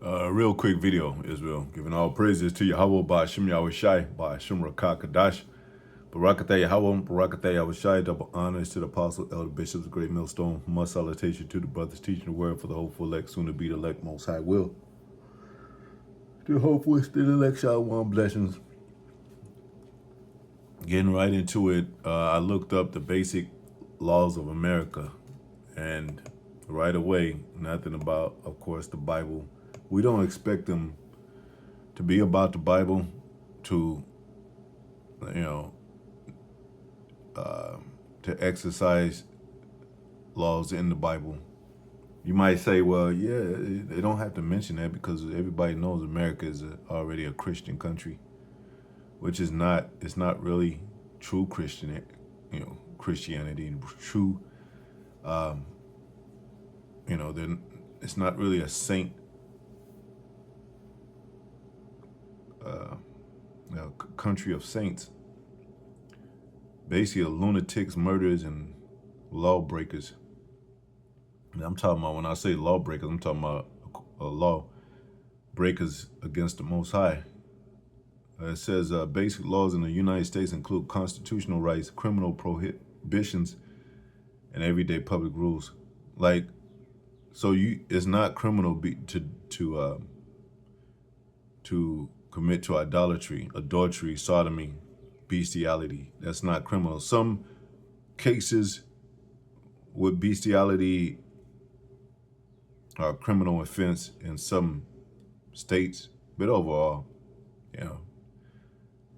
Real quick video, Israel. Giving all praises to Yahweh by Shem Yahushai by Shem Rakah Kadash. Barakatah Yahweh, Barakatah Yahushai. Double honors to the apostle, elder bishops, great millstone. Much salutation to the brothers teaching the word for the hopeful elect, soon to be the elect, most high will. The hopeful still elect, Shalom blessings. Getting right into it, I looked up the basic laws of America, and right away, nothing about, of course, the Bible. We don't expect them to be about the Bible, to, you know, to exercise laws in the Bible. You might say, well, yeah, they don't have to mention that because everybody knows America is already a Christian country, which is not. It's not really true Christianity, true. Then it's not really a saint. Country of saints. Basically, lunatics, murderers, and lawbreakers. And I'm talking about, when I say lawbreakers, I'm talking about law breakers against the Most High. It says basic laws in the United States include constitutional rights, criminal prohibitions, and everyday public rules. Like, so it's not criminal to commit to idolatry, adultery, sodomy, bestiality. That's not criminal. Some cases with bestiality are a criminal offense in some states, but overall,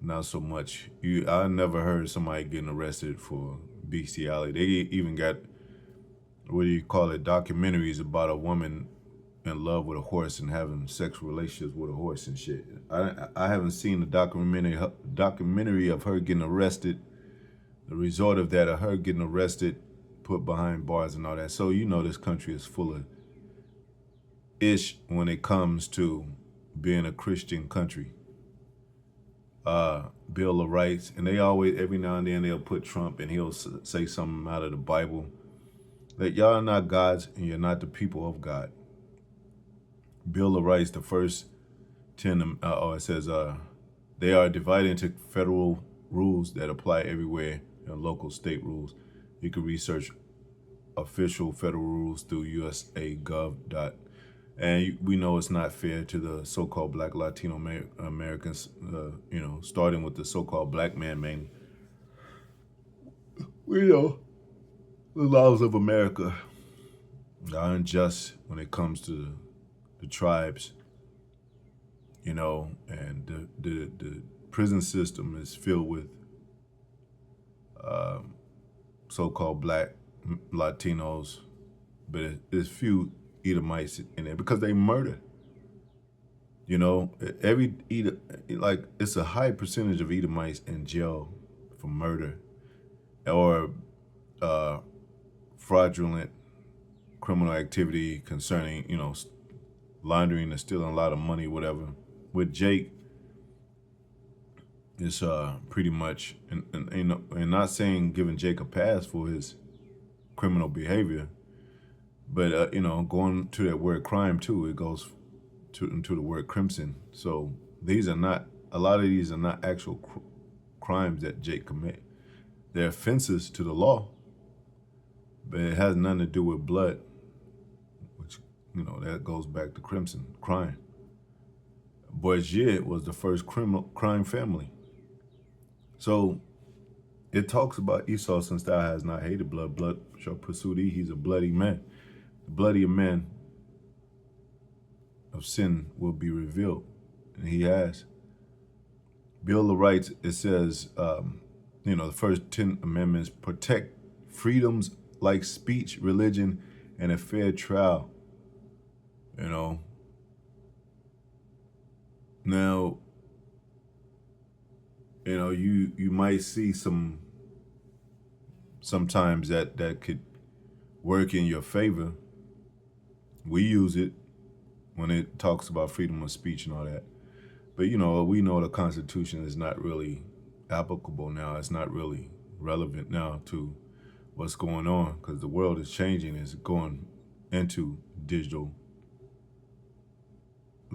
not so much. I never heard somebody getting arrested for bestiality. They even got, what do you call it, documentaries about a woman in love with a horse and having sexual relationships with a horse and shit. I haven't seen the documentary of her getting arrested, the result of that, of her getting arrested, put behind bars and all that. So this country is full of ish when it comes to being a Christian country. Bill of Rights, and they always, every now and then, they'll put Trump and he'll say something out of the Bible that y'all are not gods and you're not the people of God. Bill of Rights, the first 10, it says they are divided into federal rules that apply everywhere and local state rules. You can research official federal rules through USA.gov. And we know it's not fair to the so-called Black Latino Americans, starting with the so-called black man mainly. We know the laws of America are unjust when it comes to the tribes, and the prison system is filled with so-called black Latinos, but there's few Edomites in there because they murder. It's a high percentage of Edomites in jail for murder or fraudulent criminal activity concerning, laundering and stealing a lot of money, whatever. With Jake, it's pretty much, and not saying giving Jake a pass for his criminal behavior, but going to that word crime too, it goes into the word crimson. So a lot of these are not actual crimes that Jake commit. They're offenses to the law, but it has nothing to do with blood, which, that goes back to crimson, crime. Bourget was the first crime family. So it talks about Esau, since thou hast not hated blood, blood shall pursue thee. He's a bloody man. The bloodier man of sin will be revealed, and he has. Bill of Rights, it says, the first 10 amendments protect freedoms like speech, religion, and a fair trial. Now, you might see sometimes that could work in your favor. We use it when it talks about freedom of speech and all that. But, we know the Constitution is not really applicable now. It's not really relevant now to what's going on because the world is changing. It's going into digital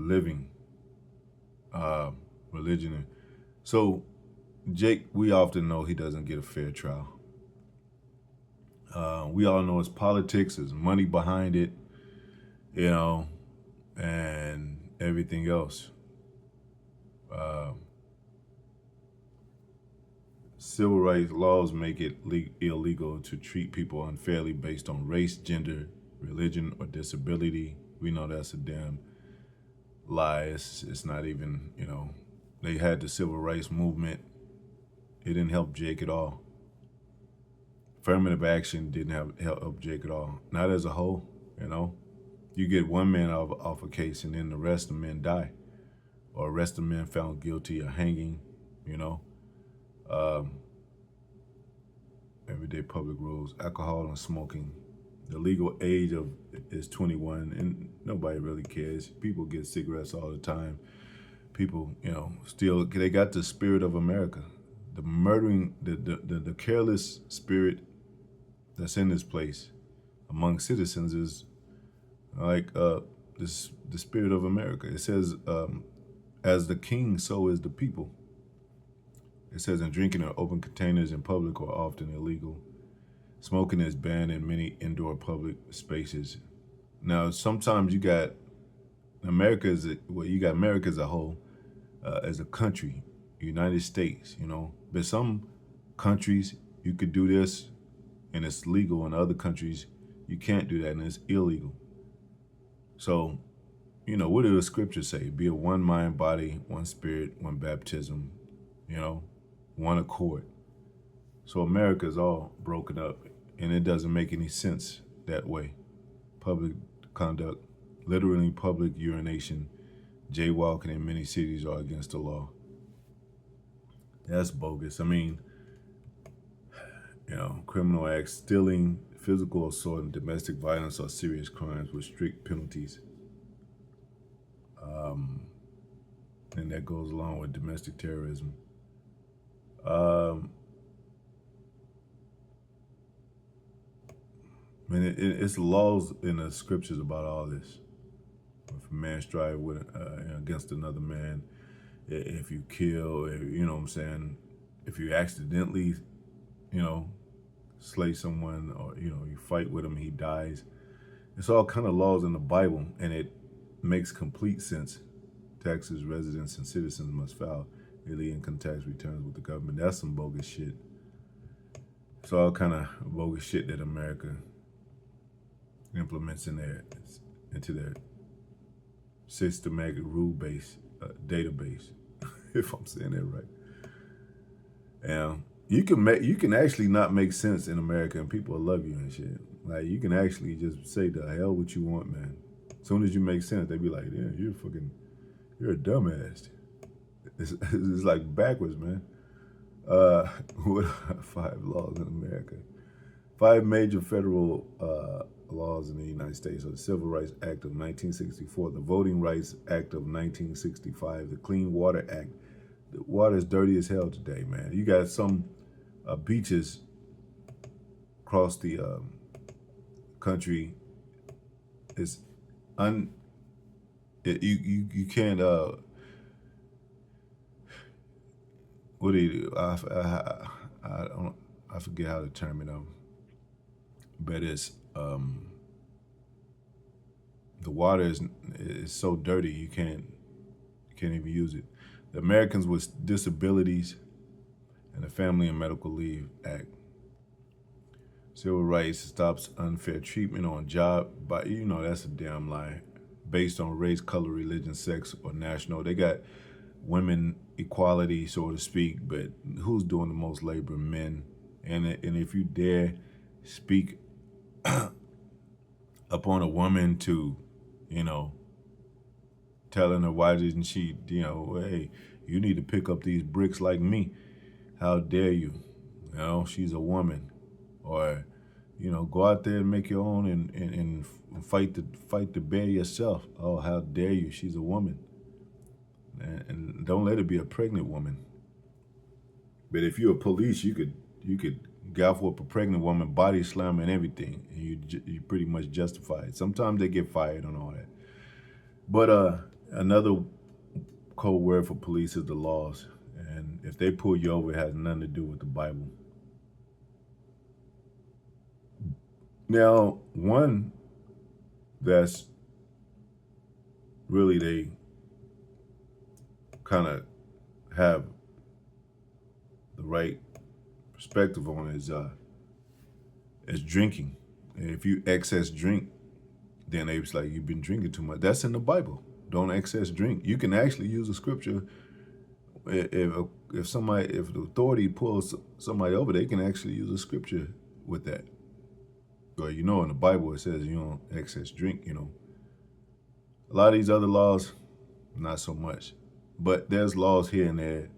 living religion. So Jake, we often know he doesn't get a fair trial. We all know it's politics, there's money behind it, you know, and everything else. Civil rights laws make it illegal to treat people unfairly based on race, gender, religion, or disability. We know that's a damn lie. It's not even, you know, they had the civil rights movement. It didn't help Jake at all. Affirmative action didn't help Jake at all. Not as a whole, you know. You get one man off a case and then the rest of the men die. Or the rest of the men found guilty of hanging, you know. Everyday public rules, alcohol and smoking. The legal age is 21 and nobody really cares. People get cigarettes all the time. People, you know, still, they got the spirit of America. The murdering, the careless spirit that's in this place among citizens is like the spirit of America. It says, as the king, so is the people. It says, and drinking in open containers in public are often illegal. Smoking is banned in many indoor public spaces. Now, sometimes you got America as a whole, as a country, United States, you know. But some countries you could do this and it's legal. In other countries, you can't do that and it's illegal. So, you know, what do the scriptures say? Be of one mind, body, one spirit, one baptism, you know, one accord. So America is all broken up and it doesn't make any sense that way. Public conduct, literally public urination, jaywalking in many cities are against the law. That's bogus. I mean, you know, criminal acts, stealing, physical assault, and domestic violence are serious crimes with strict penalties. And that goes along with domestic terrorism. It's laws in the scriptures about all this. If a man strive with against another man, if you kill, you know what I'm saying, if you accidentally, you know, slay someone, or, you know, you fight with him, he dies. It's all kind of laws in the Bible, and it makes complete sense. Taxes, residents, and citizens must file yearly income tax returns with the government. That's some bogus shit. It's all kind of bogus shit that America implements into their systematic rule-based database, if I'm saying that right. And you can actually not make sense in America, and people will love you and shit. Like, you can actually just say the hell what you want, man. As soon as you make sense, they be like, yeah, you're a dumbass. It's like backwards, man. What are 5 laws in America? 5 major federal laws in the United States are the Civil Rights Act of 1964, the Voting Rights Act of 1965, the Clean Water Act. The water is dirty as hell today, man. You got some beaches across the country. It's you can't what do you do? I forget how to term it up, but it's the water is so dirty you can't even use it. The Americans with Disabilities and the Family and Medical Leave Act. Civil rights stops unfair treatment on job, but you know that's a damn lie. Based on race, color, religion, sex, or national. They got women equality, so to speak, but who's doing the most labor? Men. And if you dare speak upon a woman to, you know, telling her why didn't she, you know, hey, you need to pick up these bricks like me. How dare you? You know, she's a woman. Or, you know, go out there and make your own and fight the bear yourself. Oh, how dare you? She's a woman. And don't let it be a pregnant woman. But if you're a police, you could gavel up a pregnant woman, body slam and everything, and you pretty much justify it. Sometimes they get fired on all that. But Another code word for police is the laws. And if they pull you over, it has nothing to do with the Bible. Now, one that's really they kind of have the right perspective on is drinking. And if you excess drink, then it's like you've been drinking too much. That's in the Bible. Don't excess drink. You can actually use a scripture. If the authority pulls somebody over, they can actually use a scripture with that. But in the Bible it says you don't excess drink. A lot of these other laws, not so much. But there's laws here and there.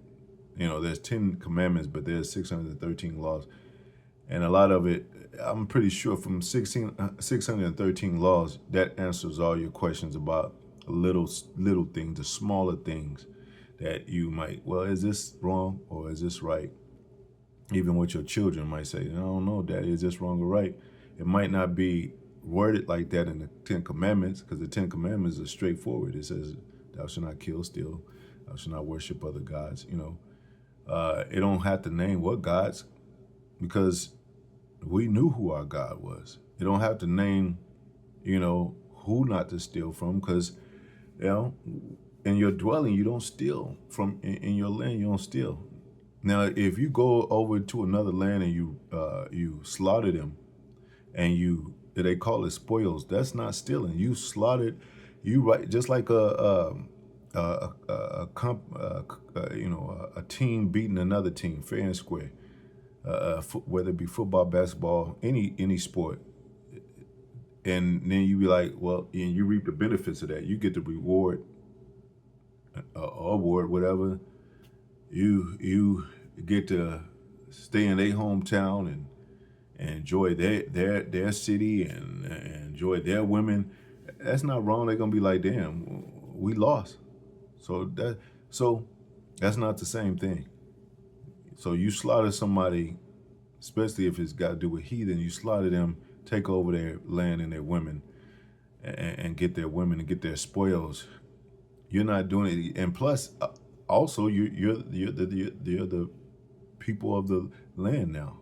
There's 10 commandments, but there's 613 laws. And a lot of it, I'm pretty sure from 613 laws, that answers all your questions about little things, the smaller things that you might, well, is this wrong or is this right? Even with your children might say, I don't know, Daddy, is this wrong or right? It might not be worded like that in the 10 Commandments, because the 10 Commandments are straightforward. It says, thou shalt not kill, steal, thou shalt not worship other gods. It don't have to name what gods, because we knew who our God was. It don't have to name, who not to steal from, because, in your dwelling, you don't steal from, in your land, you don't steal. Now, if you go over to another land and you slaughter them, and they call it spoils, that's not stealing. You slaughtered, just like a team beating another team, fair and square. Whether it be football, basketball, any sport. And then you be like, well, and you reap the benefits of that. You get the reward, award, whatever. You get to stay in their hometown and enjoy their city and enjoy their women. That's not wrong. They're gonna be like, damn, we lost. So that's not the same thing. So you slaughter somebody, especially if it's got to do with heathen, you slaughter them, take over their land and their women, and get their women and get their spoils. You're not doing it, and plus, also you're the people of the land now.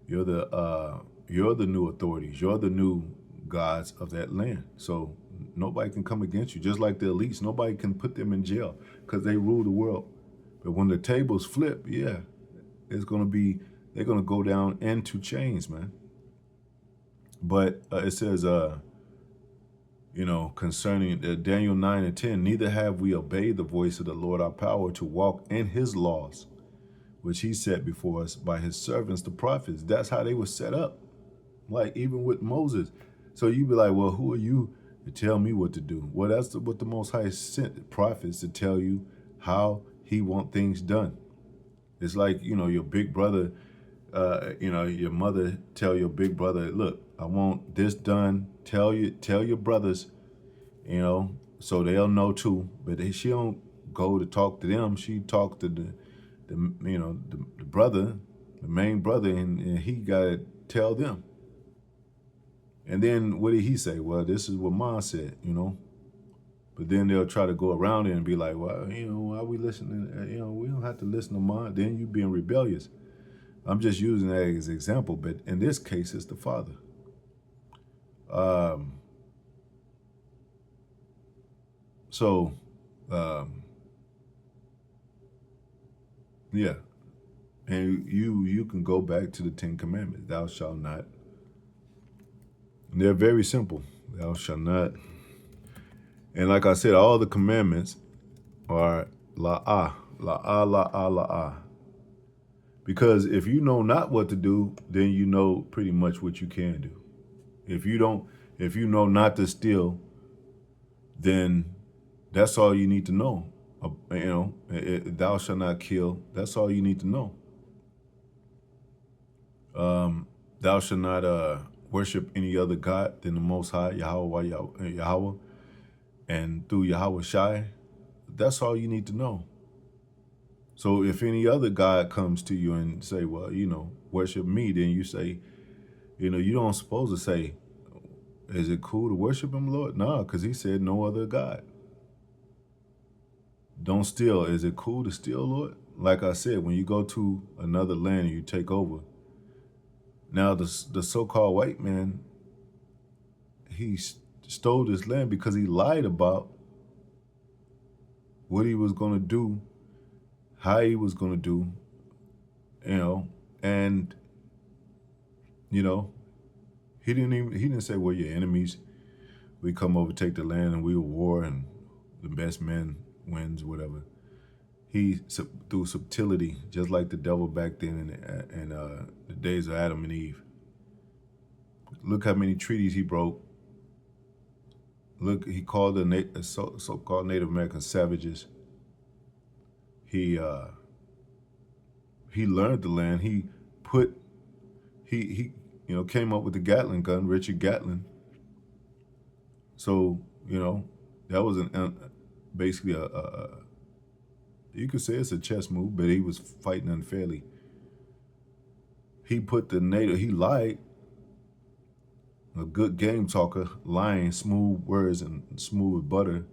You're the new authorities. You're the new gods of that land. So nobody can come against you. Just like the elites, nobody can put them in jail because they rule the world. But when the tables flip, yeah, they're gonna go down into chains, man. But it says, concerning Daniel 9:10, neither have we obeyed the voice of the Lord our power to walk in his laws, which he set before us by his servants, the prophets. That's how they were set up. Like even with Moses. So you be like, well, who are you to tell me what to do? Well, that's what the Most High sent prophets to tell you how he want things done. It's like, your big brother, your mother tell your big brother, look, I want this done. Tell your brothers, so they'll know too. But she don't go to talk to them. She talk to the brother, the main brother, and he gotta tell them. And then what did he say? Well, this is what Mom said, But then they'll try to go around it and be like, well, why are we listening? We don't have to listen to Mom. Then you being rebellious. I'm just using that as an example, but in this case, it's the father. Yeah. And you can go back to the 10 Commandments. Thou shalt not. And they're very simple. Thou shalt not. And like I said, all the commandments are la'ah, la'ah, la'ah, la'ah. Because if you know not what to do, then you know pretty much what you can do. If you know not to steal, then that's all you need to know. Thou shalt not kill. That's all you need to know. Thou shalt not worship any other God than the Most High, Yahweh, and through Yahweh Shai. That's all you need to know. So if any other God comes to you and say, well, worship me, then you say, you don't supposed to say, is it cool to worship him, Lord? No, because he said no other God. Don't steal. Is it cool to steal, Lord? Like I said, when you go to another land and you take over, now the so-called white man, he stole this land because he lied about what he was going to do, how he was going to do, and you know, he didn't say we're your enemies. We come over, take the land, and we will war, and the best man wins, whatever. He through subtlety, just like the devil back then in the days of Adam and Eve. Look how many treaties he broke. Look, he called the so-called Native American savages. He learned the land. He came up with the Gatling gun, Richard Gatlin. So that was basically you could say it's a chess move, but he was fighting unfairly. He put the native. He lied. A good game talker, lying, smooth words and smooth with butter.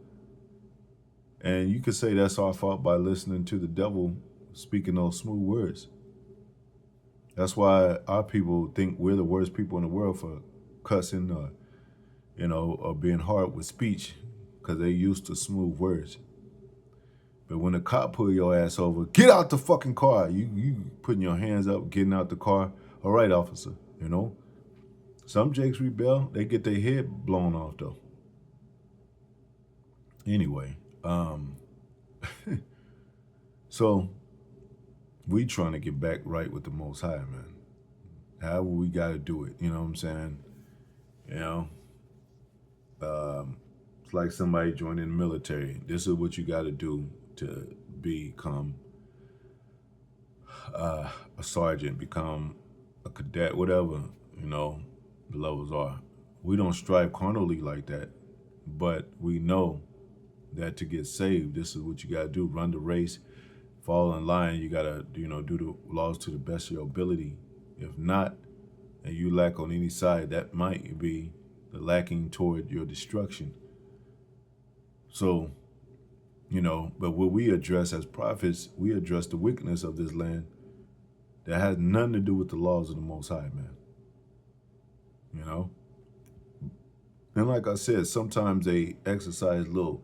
And you could say that's our fault by listening to the devil speaking those smooth words. That's why our people think we're the worst people in the world for cussing or being hard with speech, because they used to smooth words. But when the cop pull your ass over, get out the fucking car. You putting your hands up, getting out the car. All right, officer, Some jakes rebel, they get their head blown off though. Anyway, so we trying to get back right with the Most High, man. However we got to do it, you know what I'm saying? It's like somebody joining the military. This is what you got to do to become a sergeant, become a cadet, whatever, the levels are. We don't strive carnally like that, but we know that to get saved, this is what you got to do. Run the race, fall in line. You got to, do the laws to the best of your ability. If not, and you lack on any side, that might be the lacking toward your destruction. So, but what we address as prophets, we address the wickedness of this land that has nothing to do with the laws of the Most High, man. And like I said, sometimes they exercise little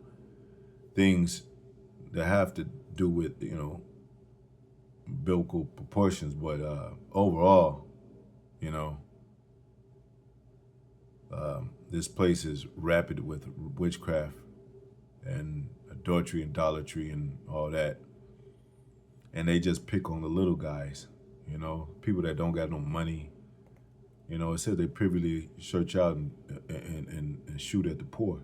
things that have to do with, biblical proportions, but overall, this place is rapid with witchcraft and adultery and idolatry and all that. And they just pick on the little guys, people that don't got no money. It says they privily search out and shoot at the poor.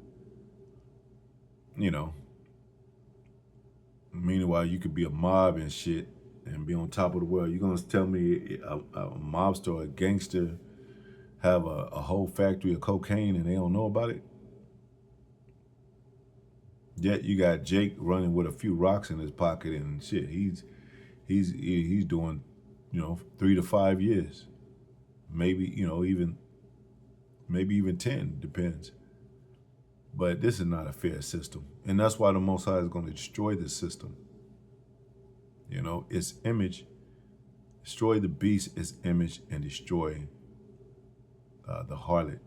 Meanwhile, you could be a mob and shit and be on top of the world. You're going to tell me a mobster or a gangster have a whole factory of cocaine and they don't know about it? Yet you got Jake running with a few rocks in his pocket and shit. He's doing, 3 to 5 years. Maybe, maybe even 10, depends. But this is not a fair system. And that's why the Most High is going to destroy this system. Its image, destroy the beast, its image, and destroy the harlot,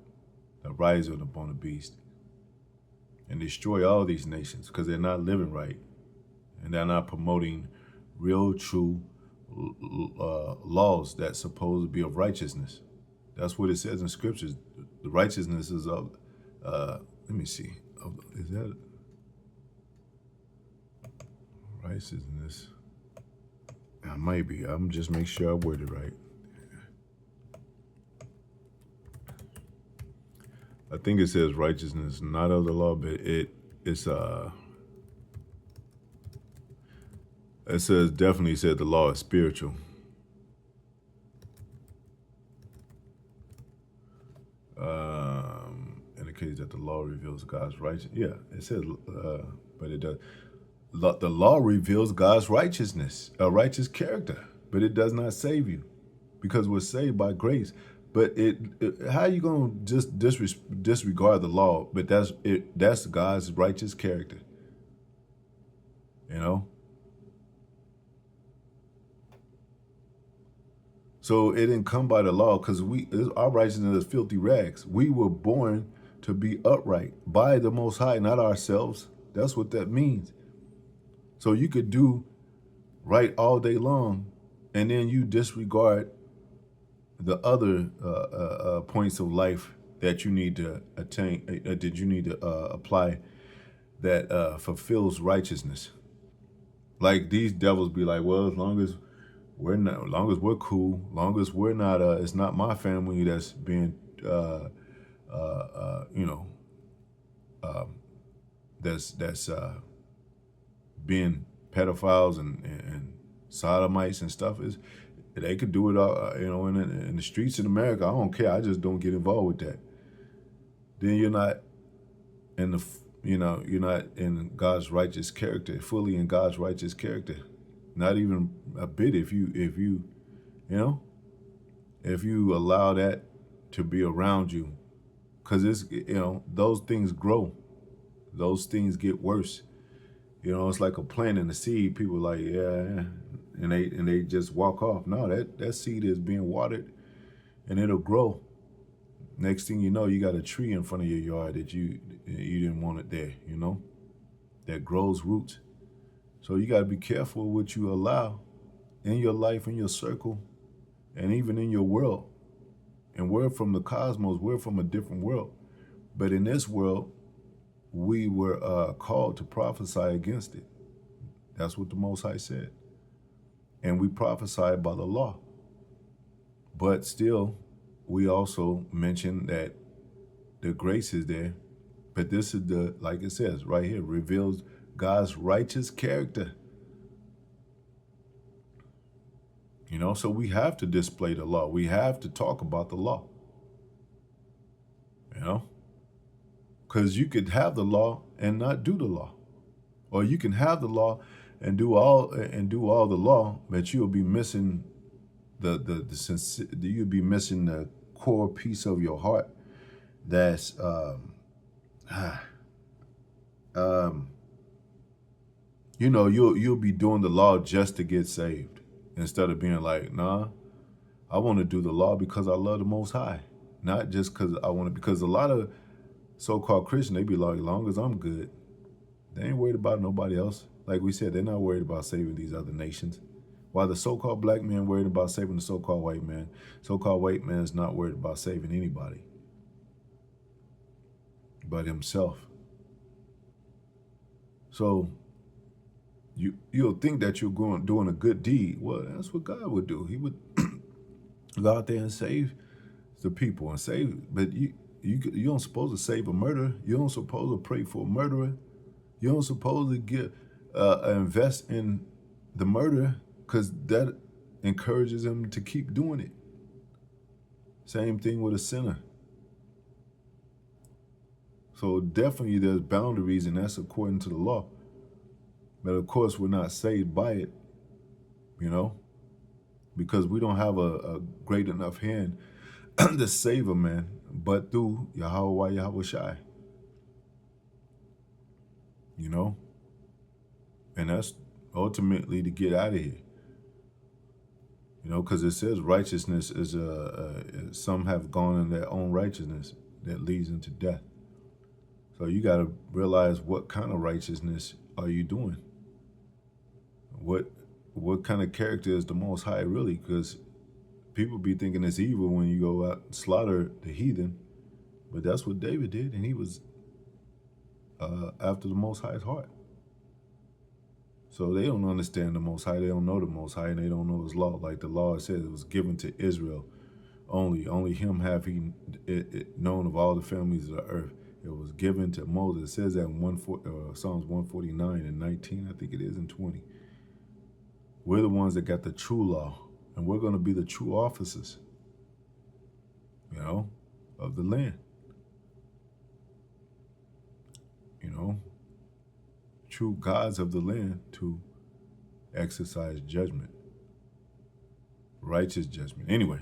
the riser upon the beast. And destroy all these nations because they're not living right. And they're not promoting real, true laws that's supposed to be of righteousness. That's what it says in scriptures. The righteousness is of, let me see, is that righteousness? I might be. I'm just make sure I word it right. I think it says righteousness, not of the law, but it says, definitely said the law is spiritual. Indicates that the law reveals God's righteousness. Yeah, it says, but it does. The law reveals God's righteousness, a righteous character, but it does not save you, because we're saved by grace. But how are you gonna just disregard the law? But that's God's righteous character. you know? So it didn't come by the law because our righteousness is filthy rags. We were born to be upright by the Most High, not ourselves. That's what that means. So you could do right all day long, and then you disregard the other points of life that you need to attain, that you need to apply that fulfills righteousness. Like these devils be like, well, as long as we're cool, long as we're not, it's not my family that's being, you know, that's being pedophiles and sodomites and stuff. Is they could do it, you know, in the streets in America. I don't care. I just don't get involved with that. Then you're not in the, you know, you're not in God's righteous character, fully in God's righteous character. Not even a bit. If you, you know, if you allow that to be around you, because it's, you know, those things grow, those things get worse. You know, it's like a plant and a seed. People are like, yeah, and they just walk off. No, that seed is being watered, and it'll grow. Next thing you know, you got a tree in front of your yard that you didn't want it there. You know, that grows roots. So you got to be careful what you allow in your life, in your circle, and even in your world. And we're from the cosmos. We're from a different world. But in this world, we were called to prophesy against it. That's what the Most High said. And we prophesy by the law. But still, we also mention that the grace is there. But this is the, like it says right here, reveals God's righteous character. You know, so we have to display the law. We have to talk about the law. You know? Because you could have the law and not do the law. Or you can have the law and do all the law, but you'll be missing you'll be missing the core piece of your heart that's you know, you'll be doing the law just to get saved, instead of being like, nah, I want to do the law because I love the Most High, not just because I want to. Because a lot of so-called Christians, they be like, as long as I'm good, they ain't worried about nobody else. Like we said, they're not worried about saving these other nations. While the so-called black man worried about saving the so-called white man, so-called white man is not worried about saving anybody but himself. So you'll think that you're doing a good deed. Well, that's what God would do. He would go out there and save the people and save. But you don't supposed to save a murderer. You don't supposed to pray for a murderer. You don't supposed to invest in the murderer, because that encourages him to keep doing it. Same thing with a sinner. So definitely there's boundaries, and that's according to the law. But of course, we're not saved by it, you know, because we don't have a great enough hand to save a man, but through Yahweh Shai, you know, and that's ultimately to get out of here, you know, because it says righteousness is some have gone in their own righteousness that leads into death. So you got to realize, what kind of righteousness are you doing? What kind of character is the Most High really? Because people be thinking it's evil when you go out and slaughter the heathen, but that's what David did, and he was after the Most High's heart. So they don't understand the Most High, they don't know the Most High, and they don't know His law. Like the law says, it was given to Israel only. Only Him have He known of all the families of the earth. It was given to Moses. It says that in Psalms 149 and 19, I think it is, and 20. We're the ones that got the true law, and we're going to be the true officers, you know, of the land. You know, true gods of the land to exercise judgment, righteous judgment. Anyway,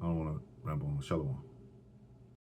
I don't want to ramble on. Shalom.